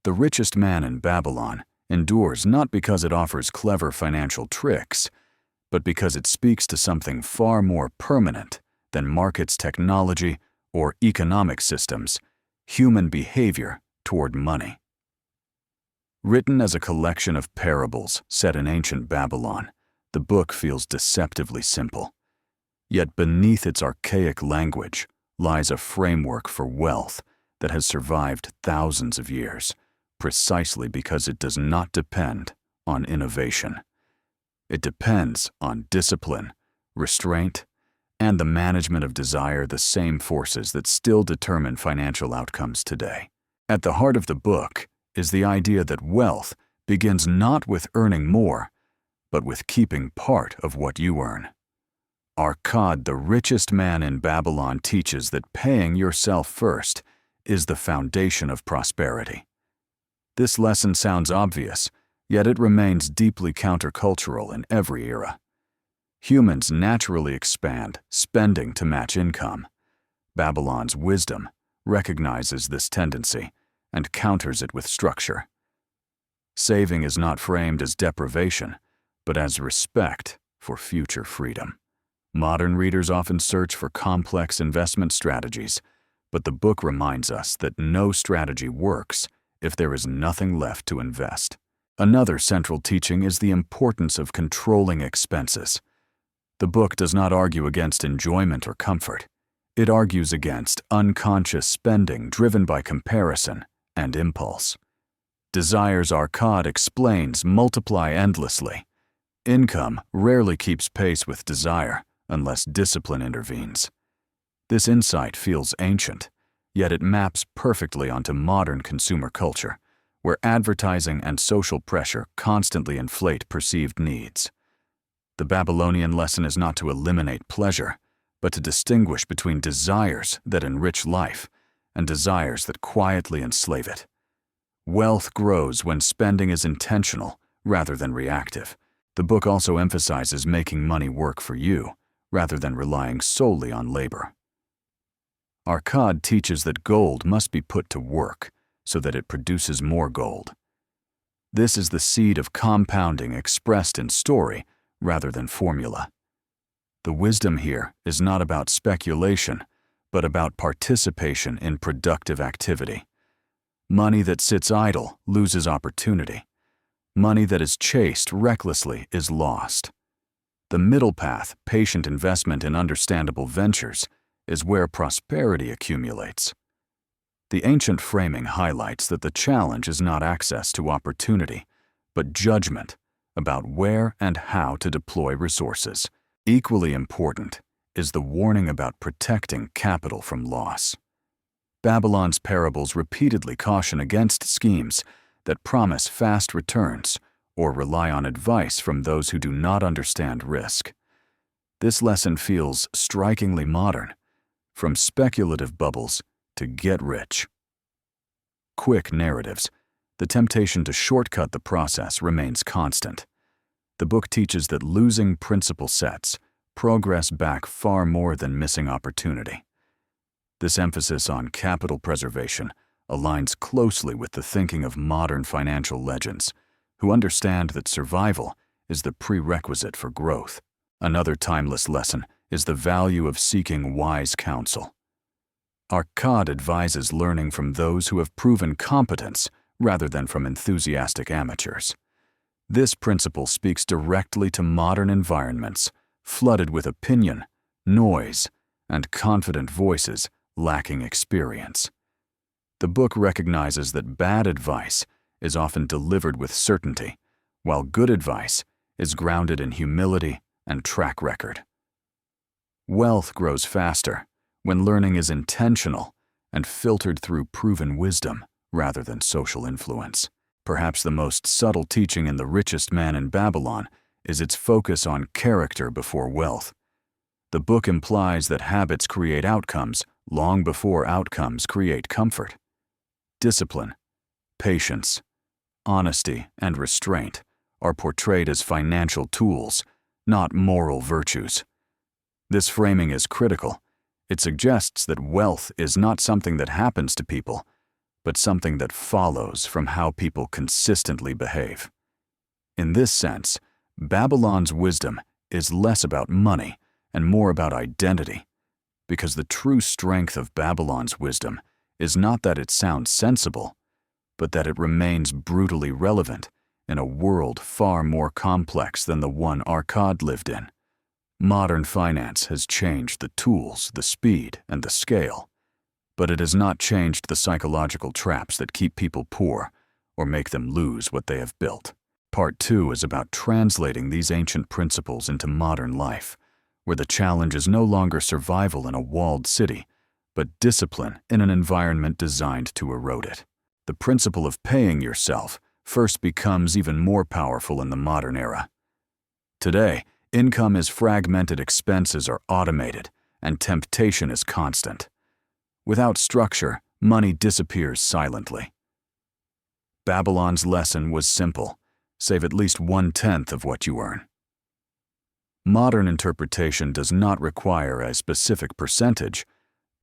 The Richest Man in Babylon endures not because it offers clever financial tricks, but because it speaks to something far more permanent than markets, technology, or economic systems: human behavior toward money. Written as a collection of parables set in ancient Babylon, the book feels deceptively simple. Yet beneath its archaic language lies a framework for wealth that has survived thousands of years, precisely because it does not depend on innovation. It depends on discipline, restraint, and the management of desire, the same forces that still determine financial outcomes today. At the heart of the book is the idea that wealth begins not with earning more, but with keeping part of what you earn. Arkad, the Richest Man in Babylon, teaches that paying yourself first is the foundation of prosperity. This lesson sounds obvious, yet it remains deeply countercultural in every era. Humans naturally expand spending to match income. Babylon's wisdom recognizes this tendency and counters it with structure. Saving is not framed as deprivation, but as respect for future freedom. Modern readers often search for complex investment strategies, but the book reminds us that no strategy works if there is nothing left to invest. Another central teaching is the importance of controlling expenses. The book does not argue against enjoyment or comfort. It argues against unconscious spending driven by comparison and impulse. Desires, Arkad explains, multiply endlessly. Income rarely keeps pace with desire unless discipline intervenes. This insight feels ancient, yet it maps perfectly onto modern consumer culture, where advertising and social pressure constantly inflate perceived needs. The Babylonian lesson is not to eliminate pleasure, but to distinguish between desires that enrich life and desires that quietly enslave it. Wealth grows when spending is intentional rather than reactive. The book also emphasizes making money work for you, rather than relying solely on labor. Arkad teaches that gold must be put to work so that it produces more gold. This is the seed of compounding expressed in story rather than formula. The wisdom here is not about speculation, but about participation in productive activity. Money that sits idle loses opportunity. Money that is chased recklessly is lost. The middle path, patient investment in understandable ventures, is where prosperity accumulates. The ancient framing highlights that the challenge is not access to opportunity, but judgment about where and how to deploy resources. Equally important is the warning about protecting capital from loss. Babylon's parables repeatedly caution against schemes that promise fast returns or rely on advice from those who do not understand risk. This lesson feels strikingly modern, from speculative bubbles to get rich. Quick narratives. The temptation to shortcut the process remains constant. The book teaches that losing principle sets progress back far more than missing opportunity. This emphasis on capital preservation aligns closely with the thinking of modern financial legends, who understand that survival is the prerequisite for growth. Another timeless lesson is the value of seeking wise counsel. Arkad advises learning from those who have proven competence rather than from enthusiastic amateurs. This principle speaks directly to modern environments flooded with opinion, noise, and confident voices lacking experience. The book recognizes that bad advice is often delivered with certainty, while good advice is grounded in humility and track record. Wealth grows faster when learning is intentional and filtered through proven wisdom rather than social influence. Perhaps the most subtle teaching in The Richest Man in Babylon is its focus on character before wealth. The book implies that habits create outcomes long before outcomes create comfort. Discipline, patience, honesty, and restraint are portrayed as financial tools, not moral virtues. This framing is critical. It suggests that wealth is not something that happens to people, but something that follows from how people consistently behave. In this sense, Babylon's wisdom is less about money and more about identity, because the true strength of Babylon's wisdom is not that it sounds sensible, but that it remains brutally relevant in a world far more complex than the one Akkad lived in. Modern finance has changed the tools, the speed, and the scale, but it has not changed the psychological traps that keep people poor or make them lose what they have built. Part 2 is about translating these ancient principles into modern life, where the challenge is no longer survival in a walled city, but discipline in an environment designed to erode it. The principle of paying yourself first becomes even more powerful in the modern era. Today, income is fragmented, expenses are automated, and temptation is constant. Without structure, money disappears silently. Babylon's lesson was simple: save at least 1/10 of what you earn. Modern interpretation does not require a specific percentage,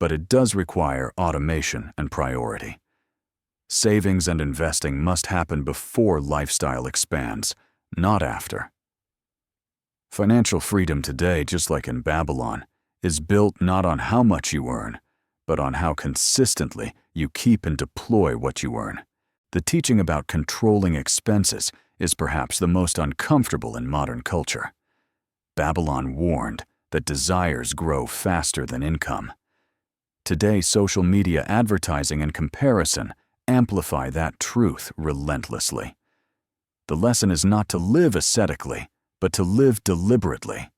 but it does require automation and priority. Savings and investing must happen before lifestyle expands, not after. Financial freedom today, just like in Babylon, is built not on how much you earn, but on how consistently you keep and deploy what you earn. The teaching about controlling expenses is perhaps the most uncomfortable in modern culture. Babylon warned that desires grow faster than income. Today, social media advertising and comparison amplify that truth relentlessly. The lesson is not to live ascetically, but to live deliberately.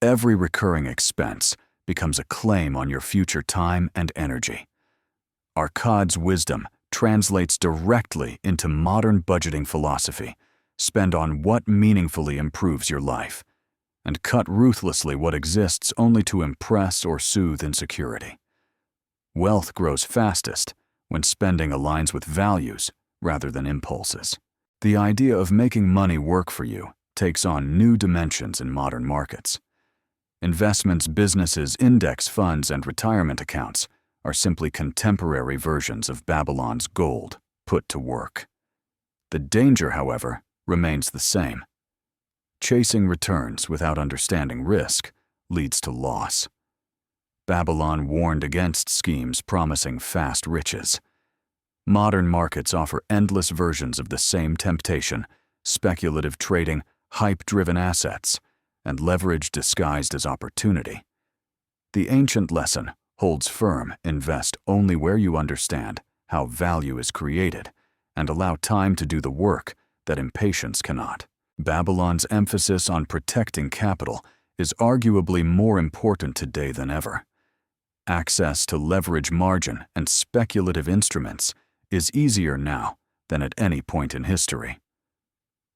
Every recurring expense becomes a claim on your future time and energy. Akkad's wisdom translates directly into modern budgeting philosophy. Spend on what meaningfully improves your life, and cut ruthlessly what exists only to impress or soothe insecurity. Wealth grows fastest when spending aligns with values rather than impulses. The idea of making money work for you takes on new dimensions in modern markets. Investments, businesses, index funds, and retirement accounts are simply contemporary versions of Babylon's gold put to work. The danger, however, remains the same. Chasing returns without understanding risk leads to loss. Babylon warned against schemes promising fast riches. Modern markets offer endless versions of the same temptation: speculative trading, hype-driven assets, and leverage disguised as opportunity. The ancient lesson holds firm: invest only where you understand how value is created, and allow time to do the work that impatience cannot. Babylon's emphasis on protecting capital is arguably more important today than ever. Access to leverage margin and speculative instruments is easier now than at any point in history.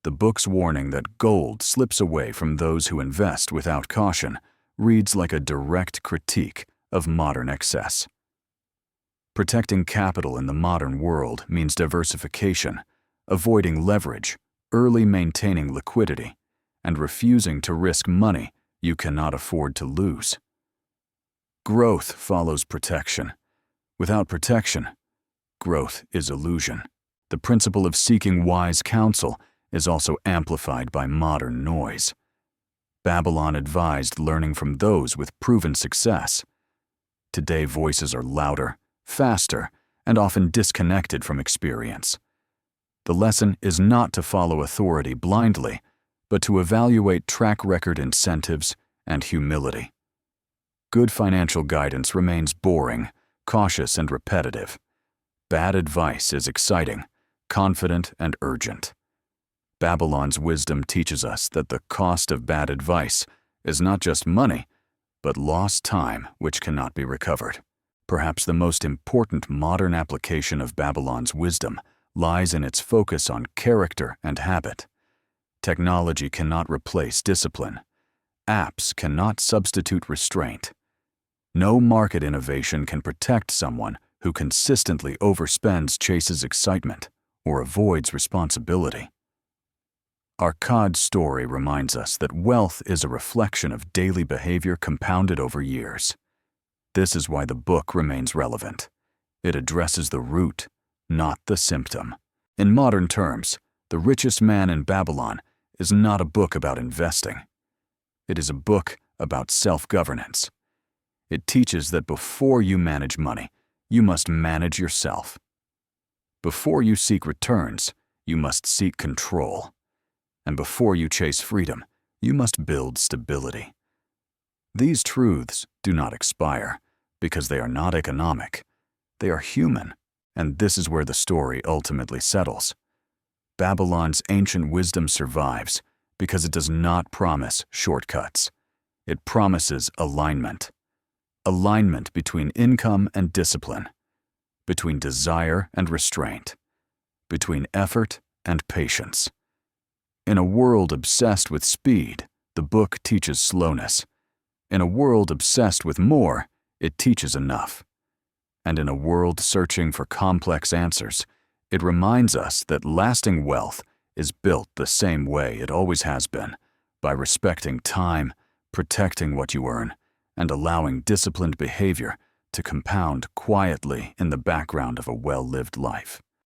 The book's warning that gold slips away from those who invest without caution reads like a direct critique of modern excess. Protecting capital in the modern world means diversification, avoiding leverage, early maintaining liquidity, and refusing to risk money you cannot afford to lose. Growth follows protection. Without protection, growth is illusion. The principle of seeking wise counsel is also amplified by modern noise. Babylon advised learning from those with proven success. Today, voices are louder, faster, and often disconnected from experience. The lesson is not to follow authority blindly, but to evaluate track record, incentives, and humility. Good financial guidance remains boring, cautious, and repetitive. Bad advice is exciting, confident, and urgent. Babylon's wisdom teaches us that the cost of bad advice is not just money, but lost time which cannot be recovered. Perhaps the most important modern application of Babylon's wisdom lies in its focus on character and habit. Technology cannot replace discipline. Apps cannot substitute restraint. No market innovation can protect someone who consistently overspends, chases excitement, or avoids responsibility. Akkad's story reminds us that wealth is a reflection of daily behavior compounded over years. This is why the book remains relevant. It addresses the root, not the symptom. In modern terms, The Richest Man in Babylon is not a book about investing. It is a book about self-governance. It teaches that before you manage money, you must manage yourself. Before you seek returns, you must seek control. And before you chase freedom, you must build stability. These truths do not expire because they are not economic. They are human, and this is where the story ultimately settles. Babylon's ancient wisdom survives because it does not promise shortcuts. It promises alignment. Alignment between income and discipline, between desire and restraint, between effort and patience. In a world obsessed with speed, the book teaches slowness. In a world obsessed with more, it teaches enough. And in a world searching for complex answers, it reminds us that lasting wealth is built the same way it always has been, by respecting time, protecting what you earn, and allowing disciplined behavior to compound quietly in the background of a well-lived life.